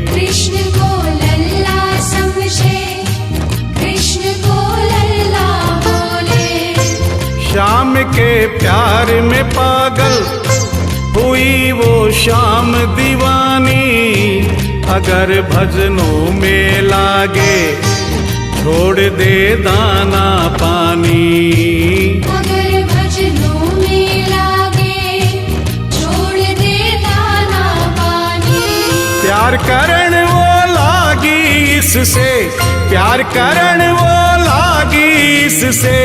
कृष्ण को लल्ला समझे, कृष्ण को लल्ला बोले। श्याम के प्यार में पागल हुई वो श्याम दीवानी, अगर भजनों में लागे छोड़ दे दाना पानी। अगर भजनों में लागे छोड़ दे दाना पानी। प्यार करण वो लागी इससे, प्यार करण वो लागी इससे,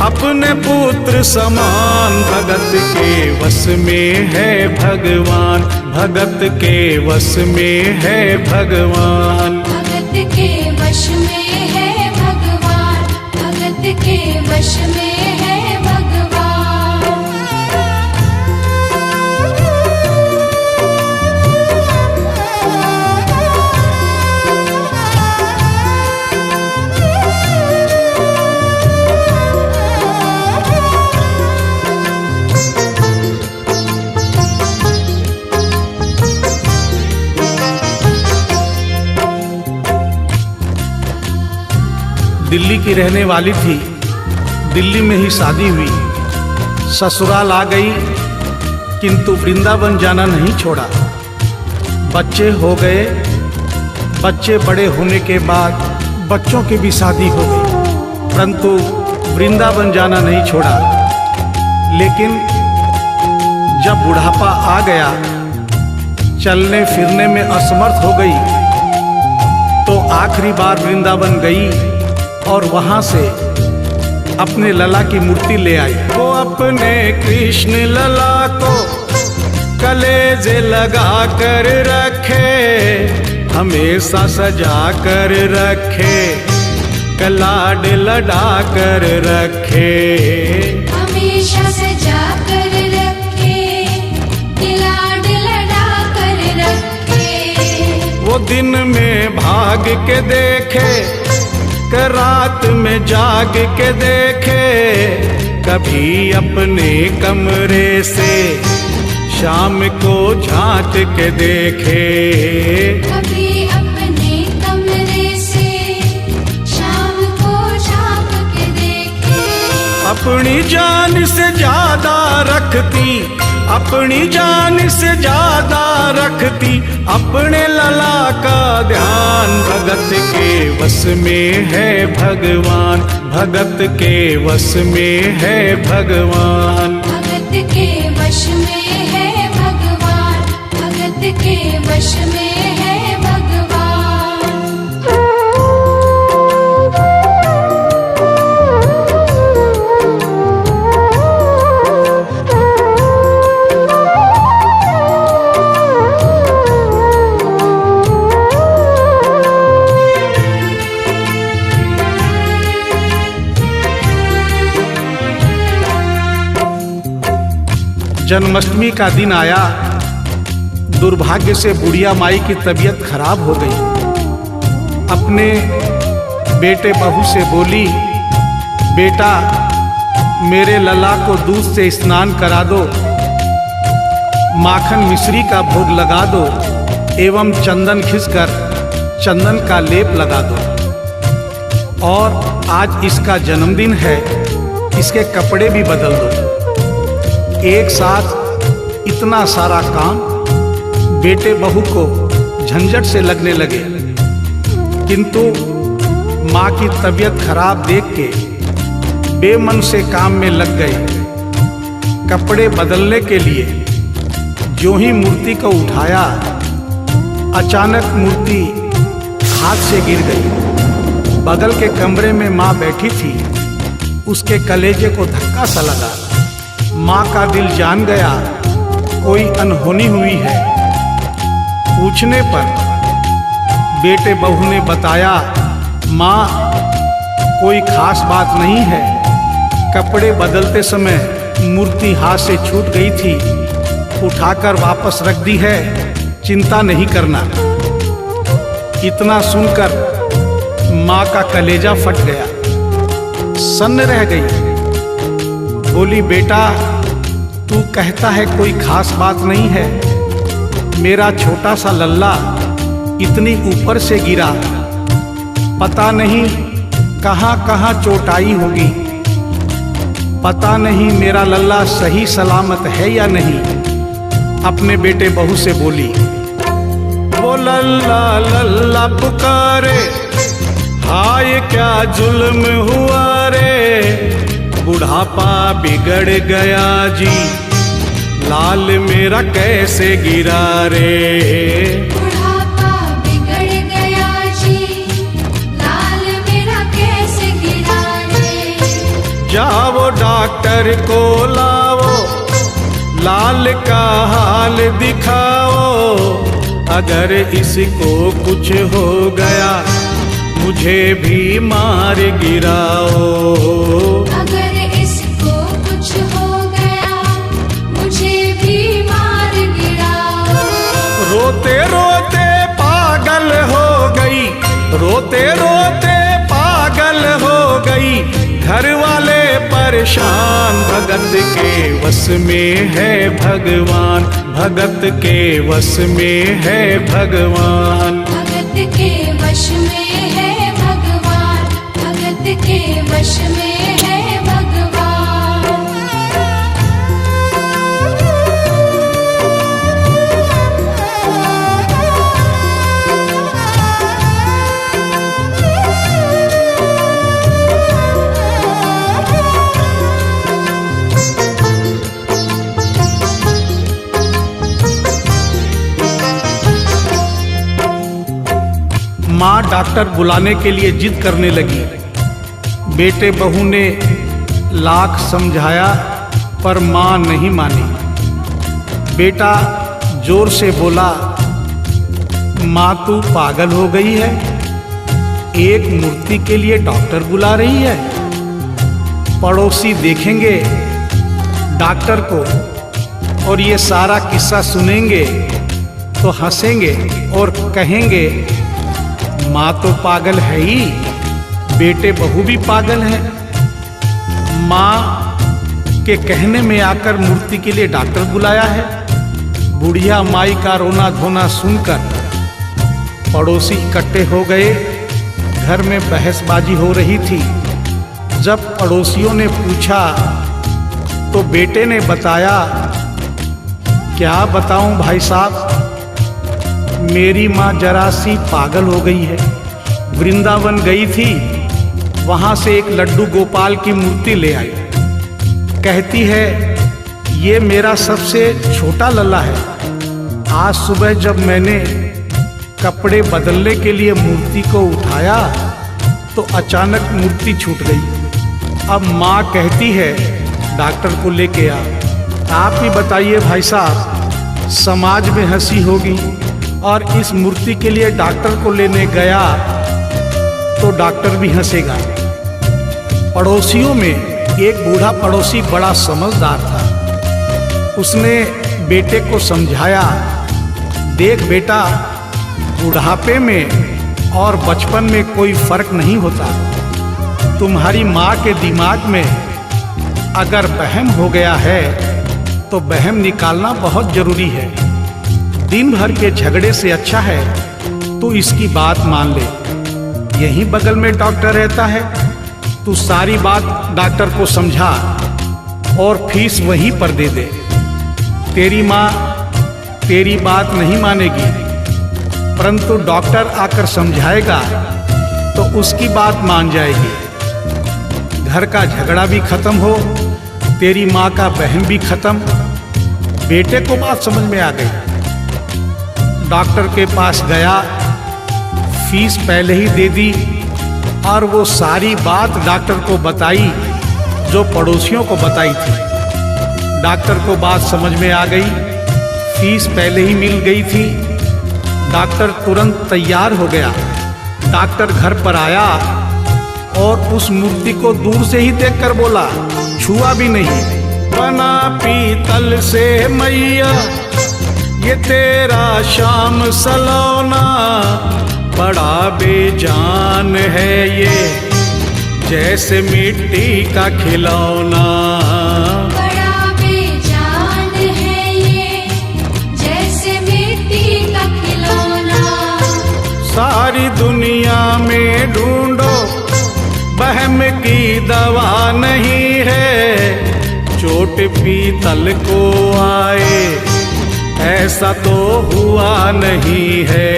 अपने पुत्र समान। भगत के वश में है भगवान, भगत के वश में है भगवान। भगत के वश में है भगवान, भगत के वश में है भगवान। दिल्ली की रहने वाली थी, दिल्ली में ही शादी हुई, ससुराल आ गई, किंतु वृंदावन जाना नहीं छोड़ा। बच्चे हो गए, बच्चे बड़े होने के बाद बच्चों की भी शादी हो गई, परंतु वृंदावन जाना नहीं छोड़ा। लेकिन जब बुढ़ापा आ गया, चलने फिरने में असमर्थ हो गई, तो आखिरी बार वृंदावन गई और वहां से अपने लला की मूर्ति ले आई। वो अपने कृष्ण लला को कलेजे लगा कर रखे, हमेशा सजा कर रखे, कलाड लड़ा कर रखे। हमेशा सजा कर रखे, लाड लड़ा कर रखे। वो दिन में भाग के देखे, रात में जाग के देखे, कभी अपने कमरे से शाम को झांक के देखे। कभी अपने कमरे से शाम को झांक के देखे। अपनी जान से ज्यादा रखती, अपनी जान से ज्यादा रखती, अपने लला का ध्यान। भगत के वश में है भगवान, भगत के वश में है भगवान। भगत के वश में है भगवान, भगत के वश में है भगवान। जन्माष्टमी का दिन आया, दुर्भाग्य से बुढ़िया माई की तबीयत खराब हो गई। अपने बेटे बहू से बोली, बेटा मेरे लला को दूध से स्नान करा दो, माखन मिश्री का भोग लगा दो, एवं चंदन खिसकर चंदन का लेप लगा दो। और आज इसका जन्मदिन है, इसके कपड़े भी बदल दो। एक साथ इतना सारा काम बेटे बहू को झंझट से लगने लगे, किंतु माँ की तबीयत खराब देख के बेमन से काम में लग गए। कपड़े बदलने के लिए जो ही मूर्ति को उठाया, अचानक मूर्ति हाथ से गिर गई। बगल के कमरे में माँ बैठी थी, उसके कलेजे को धक्का सा लगा। माँ का दिल जान गया कोई अनहोनी हुई है। पूछने पर बेटे बहू ने बताया, माँ कोई खास बात नहीं है, कपड़े बदलते समय मूर्ति हाथ से छूट गई थी, उठाकर वापस रख दी है, चिंता नहीं करना। इतना सुनकर माँ का कलेजा फट गया, सन्न रह गई। बोली, बेटा तू कहता है कोई खास बात नहीं है, मेरा छोटा सा लल्ला इतनी ऊपर से गिरा, पता नहीं कहाँ कहाँ चोटाई होगी, पता नहीं मेरा लल्ला सही सलामत है या नहीं। अपने बेटे बहू से बोली, वो लल्ला लल्ला पुकारे, हाय क्या जुल्म हुआ रे, बुढ़ापा बिगड़ गया जी, लाल मेरा कैसे गिरा रे। बुढ़ापा बिगड़ गया जी, लाल मेरा कैसे गिरा रे। जाओ डॉक्टर को लाओ, लाल का हाल दिखाओ, अगर इसको कुछ हो गया मुझे भी मार गिराओ। अगर इसको कुछ हो गया मुझे भी मार गिराओ। रोते रोते पागल हो गई, रोते रोते पागल हो गई, घर वाले परेशान, भगत के वश में है भगवान, भगत के वश में है भगवान। भगत के वश में है भगवान, भगत के वश में है भगवान। माँ डॉक्टर बुलाने के लिए जिद करने लगी। बेटे बहू ने लाख समझाया पर माँ नहीं मानी। बेटा जोर से बोला, माँ तू पागल हो गई है, एक मूर्ति के लिए डॉक्टर बुला रही है। पड़ोसी देखेंगे डॉक्टर को और ये सारा किस्सा सुनेंगे तो हंसेंगे और कहेंगे माँ तो पागल है ही, बेटे बहू भी पागल है। माँ के कहने में आकर मूर्ति के लिए डॉक्टर बुलाया है। बुढ़िया माई का रोना धोना सुनकर पड़ोसी इकट्ठे हो गए। घर में बहसबाजी हो रही थी। जब पड़ोसियों ने पूछा तो बेटे ने बताया, क्या बताऊं भाई साहब, मेरी माँ जरा सी पागल हो गई है। वृंदावन गई थी, वहां से एक लड्डू गोपाल की मूर्ति ले आई। कहती है ये मेरा सबसे छोटा लल्ला है। आज सुबह जब मैंने कपड़े बदलने के लिए मूर्ति को उठाया तो अचानक मूर्ति छूट गई। अब माँ कहती है डॉक्टर को लेके आ। आप ही बताइए भाई साहब, समाज में हंसी होगी और इस मूर्ति के लिए डॉक्टर को लेने गया तो डॉक्टर भी हंसेगा। पड़ोसियों में एक बूढ़ा पड़ोसी बड़ा समझदार था। उसने बेटे को समझाया, देख बेटा, बुढ़ापे में और बचपन में कोई फर्क नहीं होता। तुम्हारी माँ के दिमाग में अगर वहम हो गया है तो वहम निकालना बहुत जरूरी है। दिन भर के झगड़े से अच्छा है तू इसकी बात मान ले। यहीं बगल में डॉक्टर रहता है, तू सारी बात डॉक्टर को समझा और फीस वहीं पर दे दे। तेरी माँ तेरी बात नहीं मानेगी, परंतु डॉक्टर आकर समझाएगा तो उसकी बात मान जाएगी। घर का झगड़ा भी खत्म हो, तेरी माँ का बहन भी खत्म। बेटे को बात समझ में आ गई। डॉक्टर के पास गया, फीस पहले ही दे दी और वो सारी बात डॉक्टर को बताई जो पड़ोसियों को बताई थी। डॉक्टर को बात समझ में आ गई, फीस पहले ही मिल गई थी। डॉक्टर तुरंत तैयार हो गया। डॉक्टर घर पर आया और उस मूर्ति को दूर से ही देखकर बोला, छुआ भी नहीं। बना पीतल से मैया ये तेरा शाम सलोना, बड़ा बेजान है ये जैसे मिट्टी का खिलौना। बड़ा बेजान है ये जैसे मिट्टी सारी दुनिया में ढूंढो, वहम की दवा नहीं है। चोट पीतल को आए ऐसा तो हुआ नहीं है।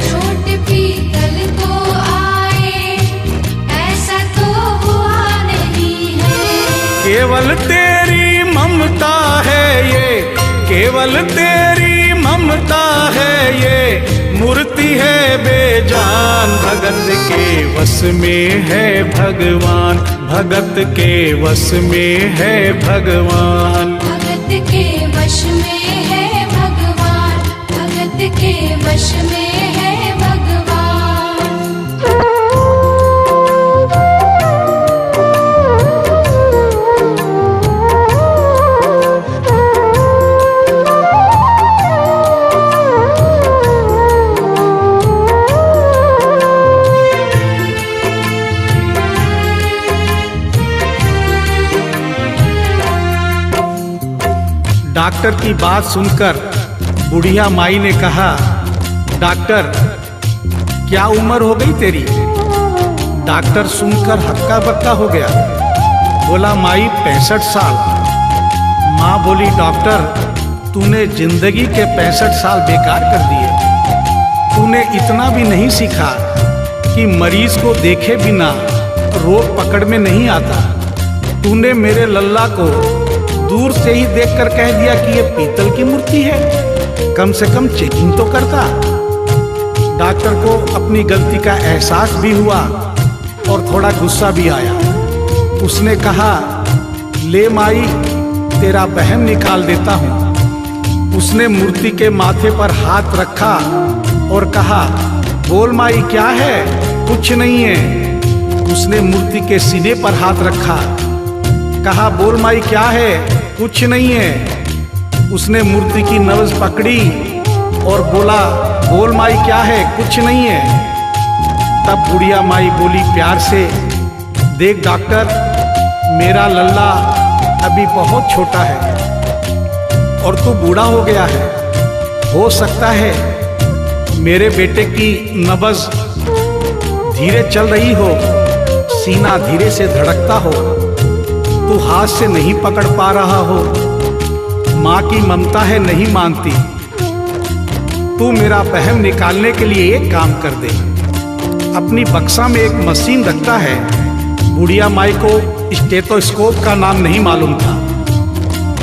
चोट पीतल को आए ऐसा तो हुआ नहीं है। केवल तेरी ममता है ये, केवल तेरी ममता है ये। मूर्ति है बेजान, भगत के वश में है भगवान, भगत के वश में है भगवान। भगत के वश में है भगवान, भगत के वश में है भगवान। डॉक्टर की बात सुनकर बुढ़िया माई ने कहा, डॉक्टर क्या उम्र हो गई तेरी? डॉक्टर सुनकर हक्का बक्का हो गया, बोला माई 65 साल। माँ बोली डॉक्टर तूने जिंदगी के 65 साल बेकार कर दिए। तूने इतना भी नहीं सीखा कि मरीज को देखे बिना रोग पकड़ में नहीं आता। तूने मेरे लल्ला को दूर से ही देखकर कह दिया कि ये पीतल की मूर्ति है, कम से कम चेकिंग तो करता। डॉक्टर को अपनी गलती का एहसास भी हुआ और थोड़ा गुस्सा भी आया। उसने कहा ले माई तेरा वहम निकाल देता हूँ। उसने मूर्ति के माथे पर हाथ रखा और कहा बोल माई क्या है? कुछ नहीं है। उसने मूर्ति के सीने पर हाथ रखा, कहा बोल माई क्या है? कुछ नहीं है। उसने मूर्ति की नब्ज पकड़ी और बोला बोल माई क्या है? कुछ नहीं है। तब बुढ़िया माई बोली प्यार से, देख डॉक्टर मेरा लल्ला अभी बहुत छोटा है और तू बूढ़ा हो गया है। हो सकता है मेरे बेटे की नब्ज धीरे चल रही हो, सीना धीरे से धड़कता हो, तू हाथ से नहीं पकड़ पा रहा हो। माँ की ममता है नहीं मानती। तू मेरा वहम निकालने के लिए एक काम कर दे। अपनी बक्सा में एक मशीन रखता है। बुढ़िया माई को स्टेथोस्कोप का नाम नहीं मालूम था।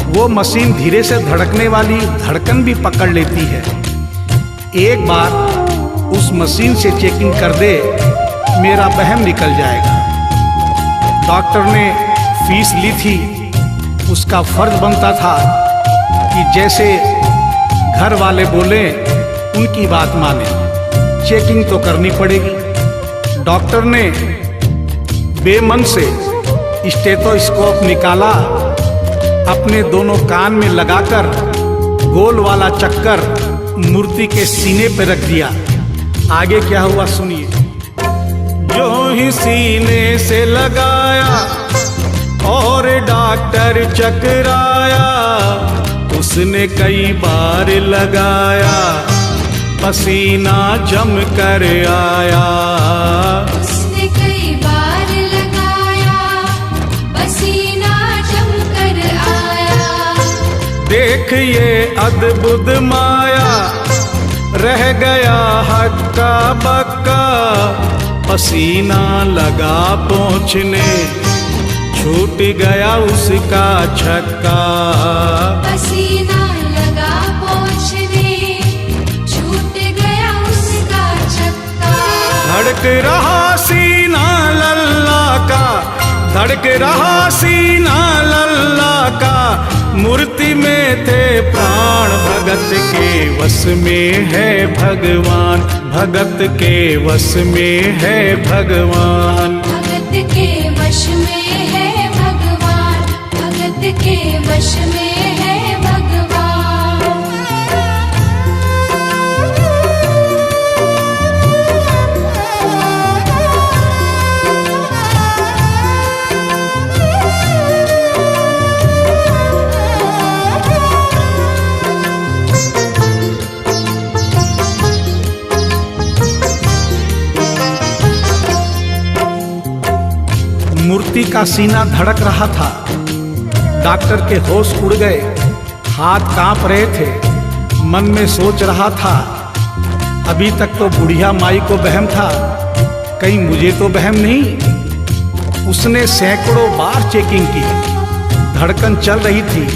वो मशीन धीरे से धड़कने वाली धड़कन भी पकड़ लेती है। एक बार उस मशीन से चेकिंग कर दे, मेरा वहम निकल जाएगा। डॉक्टर ने फीस ली थी, उसका फर्ज बनता था कि जैसे घर वाले बोले उनकी बात माने। चेकिंग तो करनी पड़ेगी। डॉक्टर ने बेमन से स्टेथोस्कोप निकाला, अपने दोनों कान में लगाकर गोल वाला चक्कर मूर्ति के सीने पर रख दिया। आगे क्या हुआ सुनिए। जो ही सीने से लगाया और डॉक्टर चकराया, उसने कई बार लगाया, पसीना जम कर आया। उसने कई बार लगाया, पसीना जम कर आया। देख ये अद्भुत माया, रह गया हक्का बक्का, पसीना लगा पहुँचने, छूट गया उसका छक्का। पसीना लगा पहुँचने, छूट गया उसका छक्का। धड़क रहा सीना लल्ला का, धड़क रहा सीना लल्ला का, मूर्ति में थे प्राण, भगत के वश में है भगवान, भगत के वश में है भगवान। भगत के वश में है भगवान, भगत के वश में है भगवान। मूर्ति का सीना धड़क रहा था। डॉक्टर के होश उड़ गए, हाथ कांप रहे थे। मन में सोच रहा था, अभी तक तो बुढ़िया माई को वहम था, कहीं मुझे तो वहम नहीं। उसने सैकड़ों बार चेकिंग की, धड़कन चल रही थी।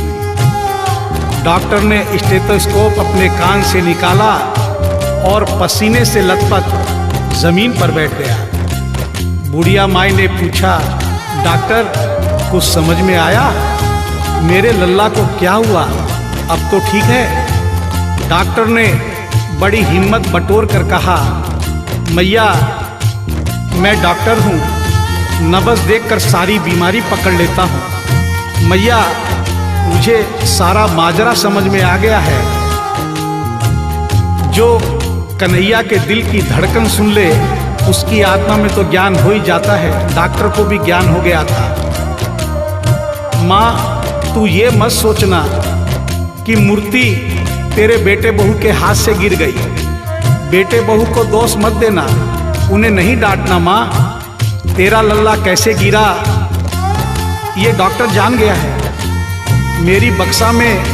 डॉक्टर ने स्टेथोस्कोप अपने कान से निकाला और पसीने से लथपथ जमीन पर बैठ गया। बुढ़िया माई ने पूछा, डॉक्टर कुछ समझ में आया? मेरे लल्ला को क्या हुआ? अब तो ठीक है? डॉक्टर ने बड़ी हिम्मत बटोर कर कहा, मैया मैं डॉक्टर हूँ, नब्ज देखकर सारी बीमारी पकड़ लेता हूँ। मैया मुझे सारा माजरा समझ में आ गया है। जो कन्हैया के दिल की धड़कन सुन ले उसकी आत्मा में तो ज्ञान हो ही जाता है। डॉक्टर को भी ज्ञान हो गया था। माँ तू ये मत सोचना कि मूर्ति तेरे बेटे बहू के हाथ से गिर गई। बेटे बहू को दोष मत देना, उन्हें नहीं डांटना। माँ तेरा लल्ला कैसे गिरा ये डॉक्टर जान गया है। मेरी बक्सा में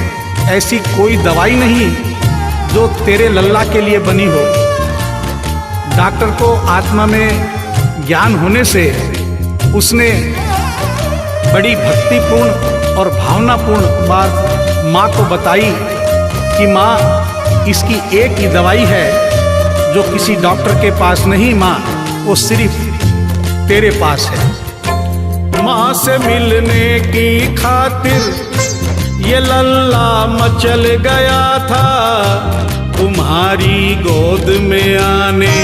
ऐसी कोई दवाई नहीं जो तेरे लल्ला के लिए बनी हो। डॉक्टर को आत्मा में ज्ञान होने से उसने बड़ी भक्तिपूर्ण और भावनापूर्ण बात माँ को बताई कि माँ इसकी एक ही दवाई है जो किसी डॉक्टर के पास नहीं, माँ वो सिर्फ तेरे पास है। माँ से मिलने की खातिर ये लल्ला मचल गया था, तुम्हारी गोद में आने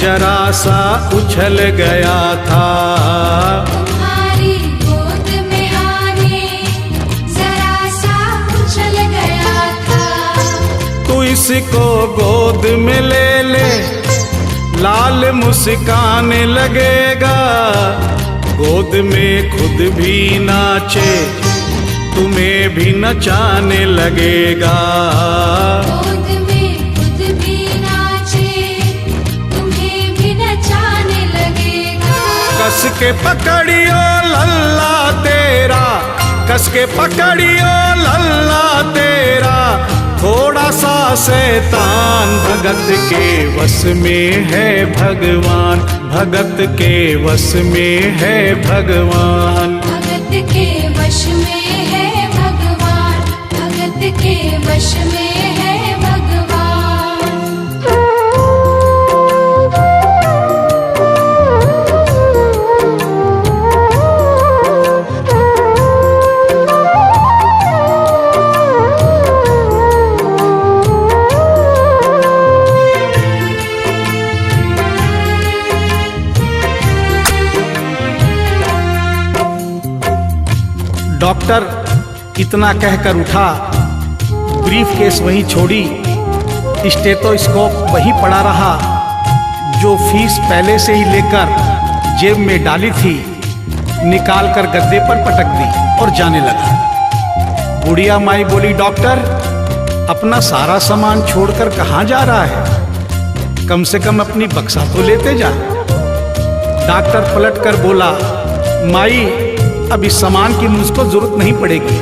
जरा सा उछल गया था। तुम्हारी गोद में आने जरा सा उछल गया था। तू इसको गोद में ले ले, लाल मुस्काने लगेगा। गोद में खुद भी नाचे, तुम्हें भी नचाने लगेगा। गोद में खुद भी नाचे, तुम्हें भी नचाने लगेगा। कस के पकड़ियो लल्ला तेरा, कस के पकड़ियो लल्ला तेरा, थोड़ा सा शैतान भगत के वश में है भगवान, भगत के वश में है भगवान। भगत के वश में है भगवान, भगत के वश में है भगवान। डॉक्टर इतना कहकर उठा, ब्रीफ केस वहीं छोड़ी, स्टेथोस्कोप वहीं पड़ा रहा जो फीस पहले से ही लेकर जेब में डाली थी, निकाल कर गद्दे पर पटक दी और जाने लगा। बुढ़िया माई बोली, डॉक्टर अपना सारा सामान छोड़कर कहाँ जा रहा है? कम से कम अपनी बक्सा तो लेते जा। डॉक्टर पलट कर बोला, माई अब इस सामान की मुझको जरूरत नहीं पड़ेगी,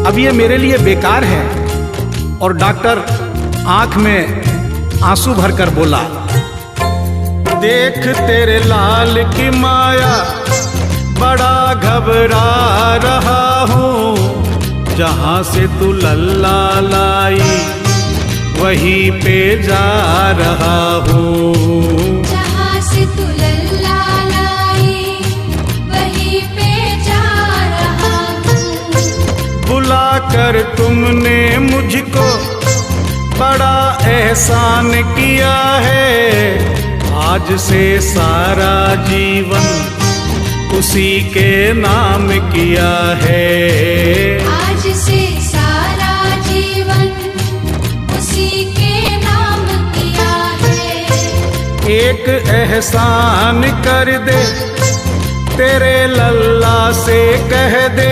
अब ये मेरे लिए बेकार है। और डॉक्टर आंख में आंसू भरकर बोला, देख तेरे लाल की माया, बड़ा घबरा रहा हूँ। जहाँ से तू लल्ला लाई वहीं पे जा रहा हूँ। जहाँ से तू लल्ला लाई वहीं पे जा रहा हूँ। बुलाकर तुमने मुझको बड़ा एहसान किया है, आज से सारा जीवन उसी के नाम किया है। आज से सारा जीवन उसी के नाम किया है। एक एहसान कर दे, तेरे लल्ला से कह दे,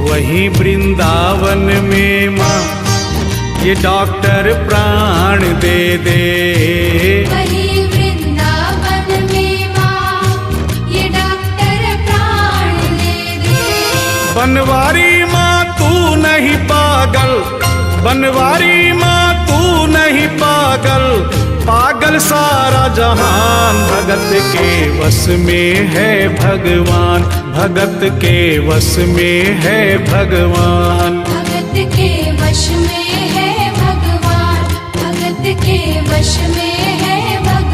वहीं वृंदावन में माँ ये डॉक्टर प्राण दे दे। वहीं वृंदावन में माँ ये डॉक्टर बनवारी माँ तू नहीं पागल, पागल सारा जहान। भगत के वश में है भगवान, भगत के वश में है भगवान। भगत के वश में है भगवान, भगत के वश में है भगवान।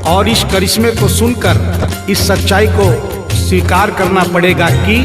और इस करिश्मे को सुनकर इस सच्चाई को स्वीकार करना पड़ेगा कि